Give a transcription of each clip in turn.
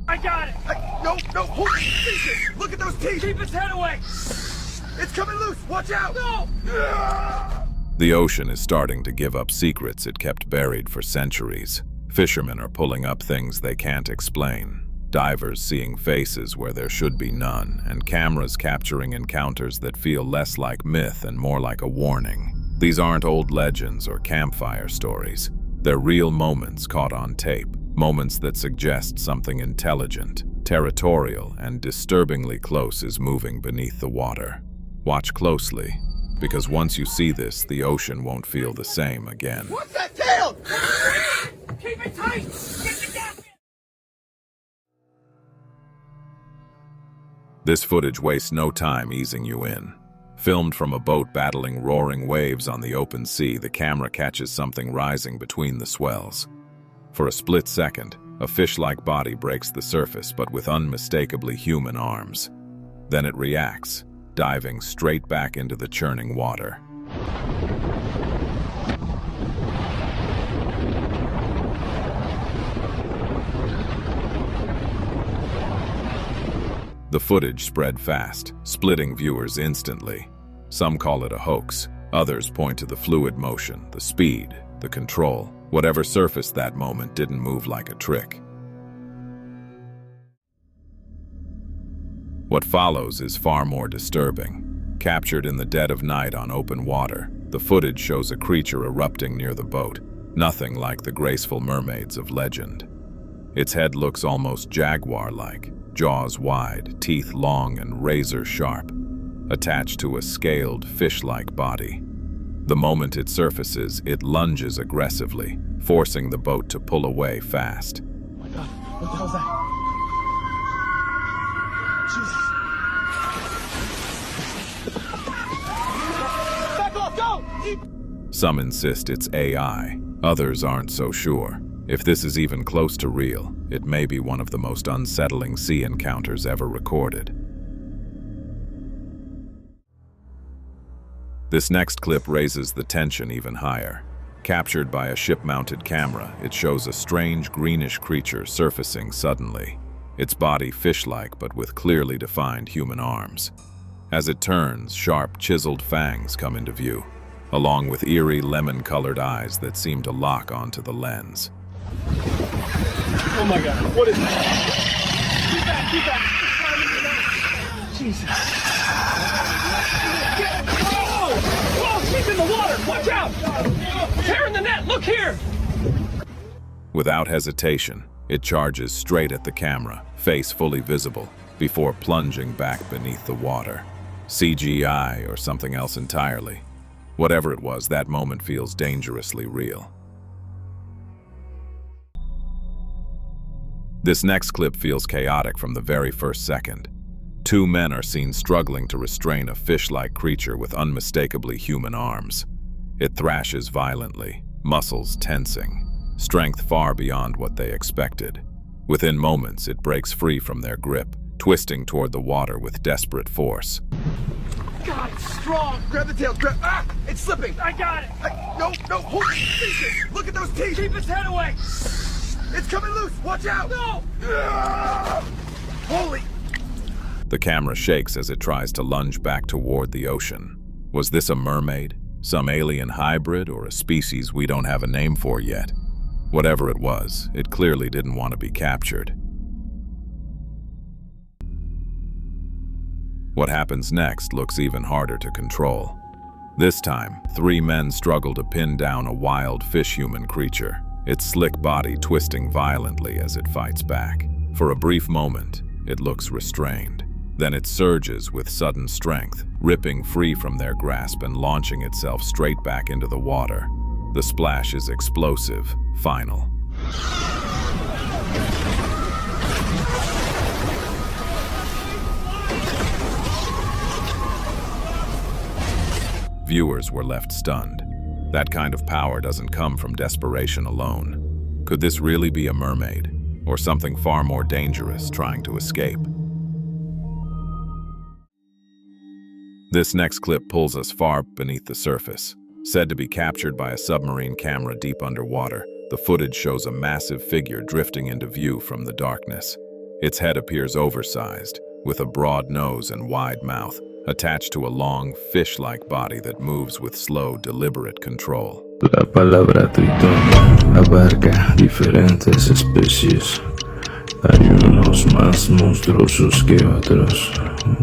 I got it! No, hold it! Jesus! Look at those teeth! Keep its head away! It's coming loose! Watch out! No! The ocean is starting to give up secrets it kept buried for centuries. Fishermen are pulling up things they can't explain. Divers seeing faces where there should be none, and cameras capturing encounters that feel less like myth and more like a warning. These aren't old legends or campfire stories. They're real moments caught on tape, moments that suggest something intelligent, territorial, and disturbingly close is moving beneath the water. Watch closely, because once you see this, the ocean won't feel the same again. What's that tail? Keep it tight! Get the gas! This footage wastes no time easing you in. Filmed from a boat battling roaring waves on the open sea, the camera catches something rising between the swells. For a split second, a fish-like body breaks the surface, but with unmistakably human arms. Then it reacts, diving straight back into the churning water. The footage spread fast, splitting viewers instantly. Some call it a hoax. Others point to the fluid motion, the speed, the control. Whatever surfaced that moment didn't move like a trick. What follows is far more disturbing. Captured in the dead of night on open water, the footage shows a creature erupting near the boat, nothing like the graceful mermaids of legend. Its head looks almost jaguar-like, jaws wide, teeth long and razor-sharp, attached to a scaled, fish-like body. The moment it surfaces, it lunges aggressively, forcing the boat to pull away fast. Oh my God, what the hell's that? Jesus. Back off, go! Some insist it's AI, others aren't so sure. If this is even close to real, it may be one of the most unsettling sea encounters ever recorded. This next clip raises the tension even higher. Captured by a ship-mounted camera, it shows a strange greenish creature surfacing suddenly, its body fish-like but with clearly defined human arms. As it turns, sharp, chiseled fangs come into view, along with eerie lemon-colored eyes that seem to lock onto the lens. Oh my God, what is that? Keep back! Jesus. Whoa, she's in the water! Watch out! Tearing the net, look here! Without hesitation, it charges straight at the camera, face fully visible, before plunging back beneath the water. CGI or something else entirely. Whatever it was, that moment feels dangerously real. This next clip feels chaotic from the very first second. Two men are seen struggling to restrain a fish-like creature with unmistakably human arms. It thrashes violently, muscles tensing, strength far beyond what they expected. Within moments, it breaks free from their grip, twisting toward the water with desperate force. God, it's strong! Grab the tail, grab. Ah! It's slipping! I got it! No, hold it! Jesus! Look at those teeth! Keep its head away! It's coming loose! Watch out! No! Holy! The camera shakes as it tries to lunge back toward the ocean. Was this a mermaid? Some alien hybrid or a species we don't have a name for yet? Whatever it was, it clearly didn't want to be captured. What happens next looks even harder to control. This time, three men struggle to pin down a wild fish-human creature, its slick body twisting violently as it fights back. For a brief moment, it looks restrained. Then it surges with sudden strength, ripping free from their grasp and launching itself straight back into the water. The splash is explosive, final. Viewers were left stunned. That kind of power doesn't come from desperation alone. Could this really be a mermaid, or something far more dangerous trying to escape? This next clip pulls us far beneath the surface. Said to be captured by a submarine camera deep underwater, the footage shows a massive figure drifting into view from the darkness. Its head appears oversized, with a broad nose and wide mouth, attached to a long, fish-like body that moves with slow, deliberate control. La palabra tritón abarca diferentes especies. Hay unos más monstruosos que otros,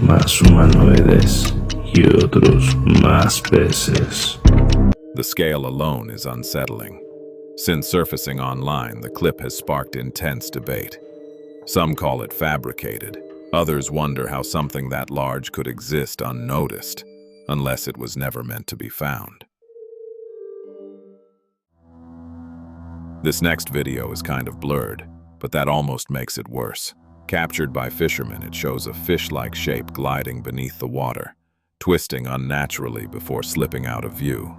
más humanoides y otros más peces. The scale alone is unsettling. Since surfacing online, the clip has sparked intense debate. Some call it fabricated. Others wonder how something that large could exist unnoticed, unless it was never meant to be found. This next video is kind of blurred, but that almost makes it worse. Captured by fishermen, it shows a fish-like shape gliding beneath the water, twisting unnaturally before slipping out of view.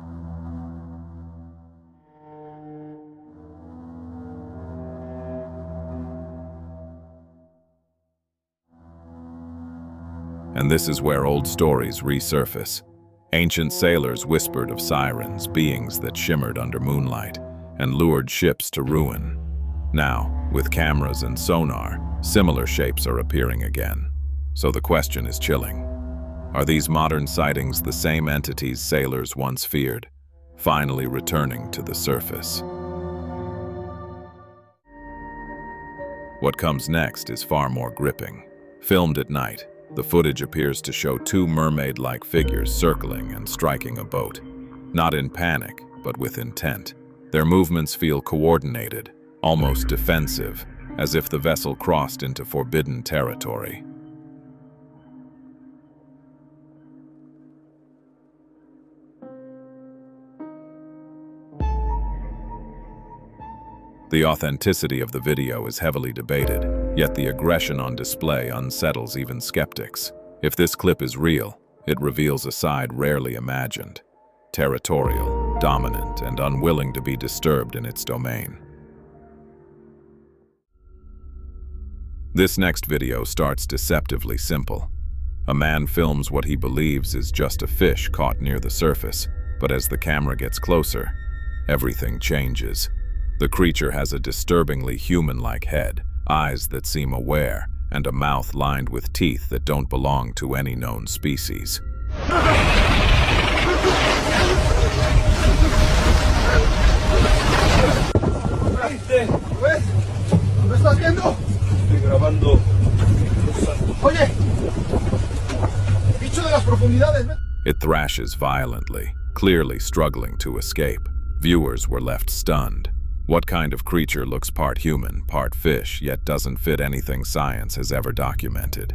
And this is where old stories resurface. Ancient sailors whispered of sirens, beings that shimmered under moonlight and lured ships to ruin. Now, with cameras and sonar, similar shapes are appearing again. So the question is chilling. Are these modern sightings the same entities sailors once feared, finally returning to the surface? What comes next is far more gripping. Filmed at night, the footage appears to show two mermaid-like figures circling and striking a boat. Not in panic, but with intent. Their movements feel coordinated, almost defensive, as if the vessel crossed into forbidden territory. The authenticity of the video is heavily debated, yet the aggression on display unsettles even skeptics. If this clip is real, it reveals a side rarely imagined: territorial, dominant, and unwilling to be disturbed in its domain. This next video starts deceptively simple. A man films what he believes is just a fish caught near the surface, but as the camera gets closer, everything changes. The creature has a disturbingly human-like head, eyes that seem aware, and a mouth lined with teeth that don't belong to any known species. ¿Lo estás viendo? Estoy grabando. Oye, bicho de las profundidades. It thrashes violently, clearly struggling to escape. Viewers were left stunned. What kind of creature looks part human, part fish, yet doesn't fit anything science has ever documented?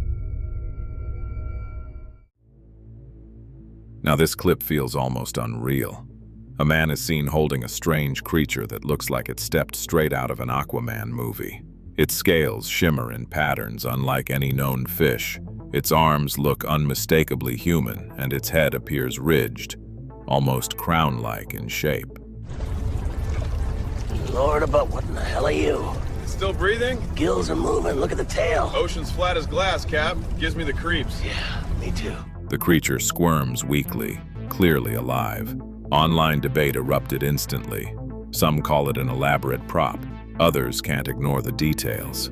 Now this clip feels almost unreal. A man is seen holding a strange creature that looks like it stepped straight out of an Aquaman movie. Its scales shimmer in patterns unlike any known fish. Its arms look unmistakably human, and its head appears ridged, almost crown-like in shape. Lord above, what in the hell are you? Still breathing? Gills are moving, look at the tail. Ocean's flat as glass, Cap. Gives me the creeps. Yeah, me too. The creature squirms weakly, clearly alive. Online debate erupted instantly. Some call it an elaborate prop. Others can't ignore the details.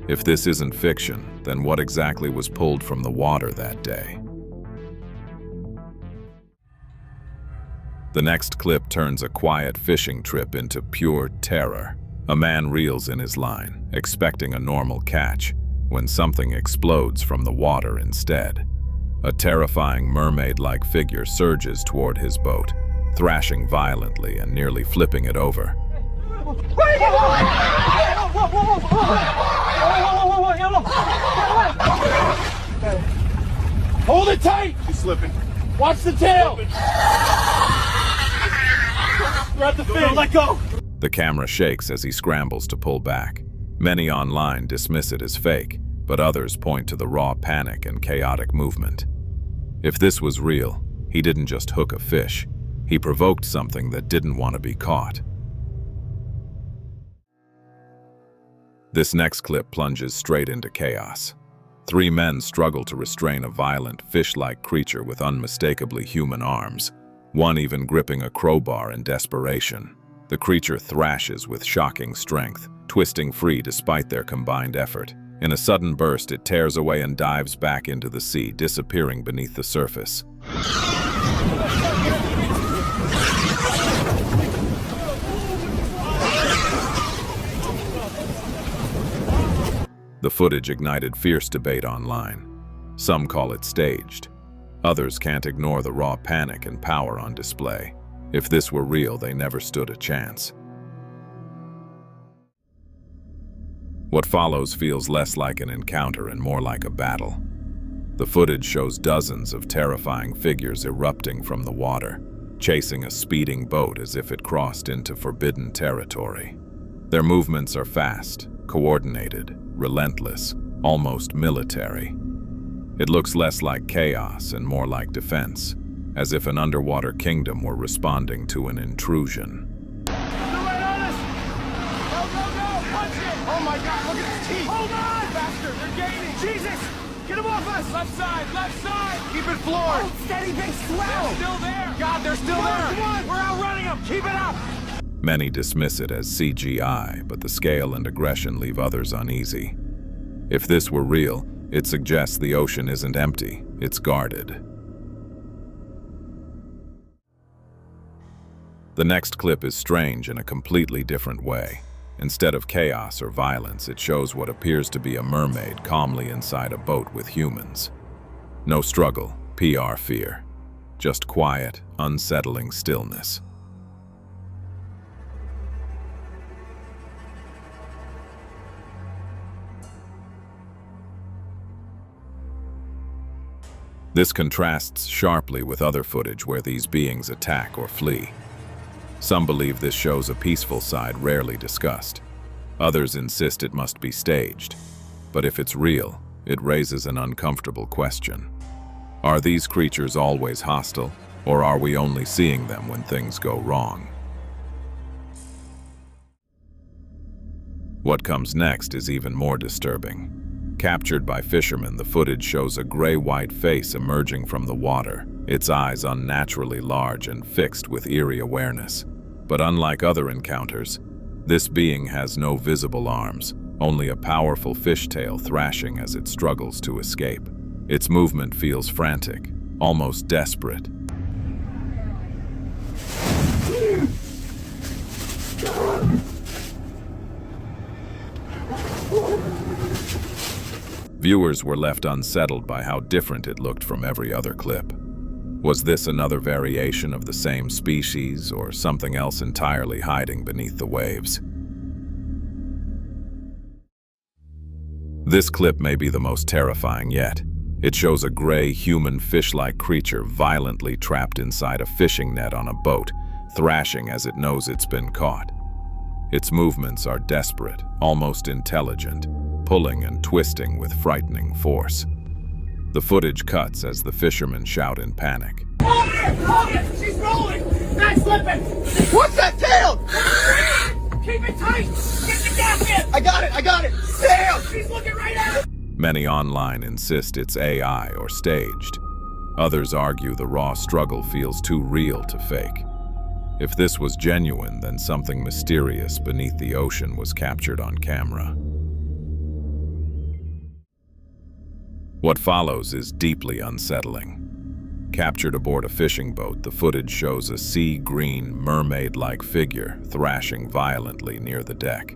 If this isn't fiction, then what exactly was pulled from the water that day? The next clip turns a quiet fishing trip into pure terror. A man reels in his line, expecting a normal catch, when something explodes from the water instead. A terrifying mermaid-like figure surges toward his boat, thrashing violently and nearly flipping it over. Hold it tight! He's slipping. Watch the tail! Grab the fin! Let go! The camera shakes as he scrambles to pull back. Many online dismiss it as fake, but others point to the raw panic and chaotic movement. If this was real, he didn't just hook a fish. He provoked something that didn't want to be caught. This next clip plunges straight into chaos. Three men struggle to restrain a violent, fish-like creature with unmistakably human arms, one even gripping a crowbar in desperation. The creature thrashes with shocking strength, twisting free despite their combined effort. In a sudden burst, it tears away and dives back into the sea, disappearing beneath the surface. The footage ignited fierce debate online. Some call it staged. Others can't ignore the raw panic and power on display. If this were real, they never stood a chance. What follows feels less like an encounter and more like a battle. The footage shows dozens of terrifying figures erupting from the water, chasing a speeding boat as if it crossed into forbidden territory. Their movements are fast, coordinated, relentless, almost military. It looks less like chaos and more like defense, as if an underwater kingdom were responding to an intrusion. They're right on us! Go, go, go! Punch it! Oh my God, look at his teeth! Hold on! Faster, they're gaining! Jesus! Get him off us! Left side, left side! Keep it floored! Oh, steady, big swell! They're still there! God, they're still there! Come on, we're outrunning them! Keep it up! Many dismiss it as CGI, but the scale and aggression leave others uneasy. If this were real, it suggests the ocean isn't empty, it's guarded. The next clip is strange in a completely different way. Instead of chaos or violence, it shows what appears to be a mermaid calmly inside a boat with humans. No struggle, PR fear. Just quiet, unsettling stillness. This contrasts sharply with other footage where these beings attack or flee. Some believe this shows a peaceful side rarely discussed. Others insist it must be staged. But if it's real, it raises an uncomfortable question. Are these creatures always hostile, or are we only seeing them when things go wrong? What comes next is even more disturbing. Captured by fishermen, the footage shows a gray-white face emerging from the water, its eyes unnaturally large and fixed with eerie awareness. But unlike other encounters, this being has no visible arms, only a powerful fishtail thrashing as it struggles to escape. Its movement feels frantic, almost desperate. Viewers were left unsettled by how different it looked from every other clip. Was this another variation of the same species, or something else entirely hiding beneath the waves? This clip may be the most terrifying yet. It shows a gray, human fish-like creature violently trapped inside a fishing net on a boat, thrashing as it knows it's been caught. Its movements are desperate, almost intelligent, pulling and twisting with frightening force. The footage cuts as the fishermen shout in panic. Hold it! Hold it! She's rolling! Not slipping! What's that tail? Keep it tight! Get the gas in! I got it! Tail! She's looking right at us! Many online insist it's AI or staged. Others argue the raw struggle feels too real to fake. If this was genuine, then something mysterious beneath the ocean was captured on camera. What follows is deeply unsettling. Captured aboard a fishing boat, the footage shows a sea-green, mermaid-like figure thrashing violently near the deck.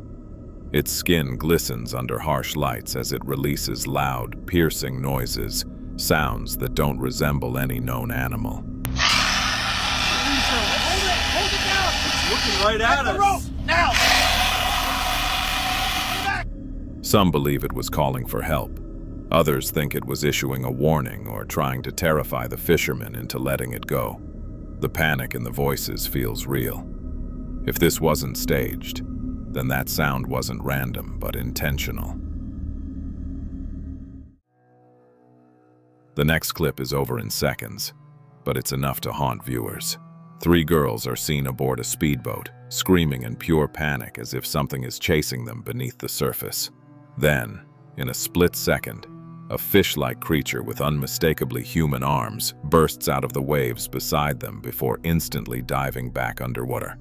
Its skin glistens under harsh lights as it releases loud, piercing noises, sounds that don't resemble any known animal. Hold it down! It's looking right at The rope! us. Now! Some believe it was calling for help. Others think it was issuing a warning or trying to terrify the fishermen into letting it go. The panic in the voices feels real. If this wasn't staged, then that sound wasn't random but intentional. The next clip is over in seconds, but it's enough to haunt viewers. 3 girls are seen aboard a speedboat, screaming in pure panic as if something is chasing them beneath the surface. Then, in a split second, a fish-like creature with unmistakably human arms bursts out of the waves beside them before instantly diving back underwater.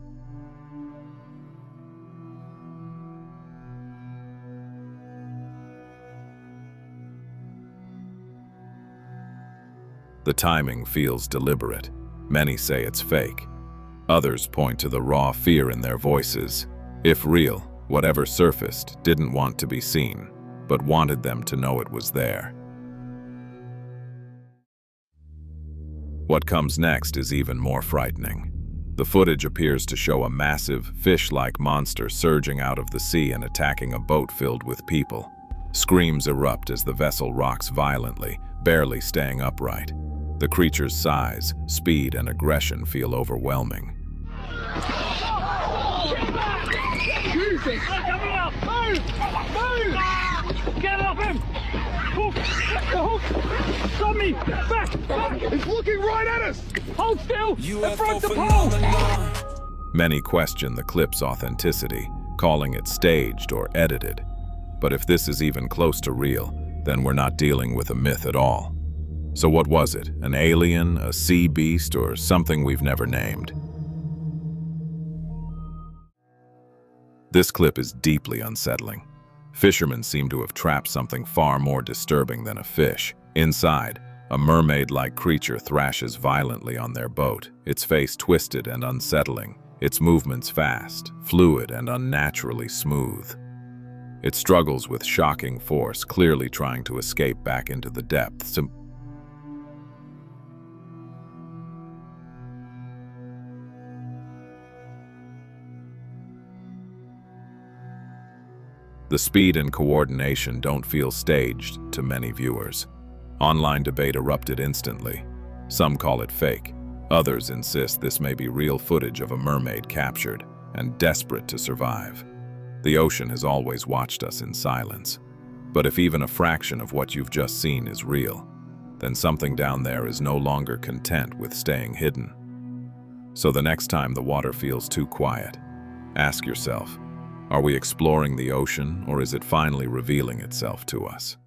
The timing feels deliberate. Many say it's fake. Others point to the raw fear in their voices. If real, whatever surfaced didn't want to be seen, but wanted them to know it was there. What comes next is even more frightening. The footage appears to show a massive, fish-like monster surging out of the sea and attacking a boat filled with people. Screams erupt as the vessel rocks violently, barely staying upright. The creature's size, speed, and aggression feel overwhelming. Jesus! Coming up! Move! Move! Get off him! Hook! The hook! Stop me! Back! Back! It's looking right at us! Hold still! It broke the pole! Many question the clip's authenticity, calling it staged or edited. But if this is even close to real, then we're not dealing with a myth at all. So what was it? An alien, a sea beast, or something we've never named? This clip is deeply unsettling. Fishermen seem to have trapped something far more disturbing than a fish. Inside, a mermaid-like creature thrashes violently on their boat, its face twisted and unsettling, its movements fast, fluid, and unnaturally smooth. It struggles with shocking force, clearly trying to escape back into the depths. The speed and coordination don't feel staged to many viewers. Online debate erupted instantly. Some call it fake. Others insist this may be real footage of a mermaid captured and desperate to survive. The ocean has always watched us in silence. But if even a fraction of what you've just seen is real, then something down there is no longer content with staying hidden. So the next time the water feels too quiet, ask yourself, are we exploring the ocean, or is it finally revealing itself to us?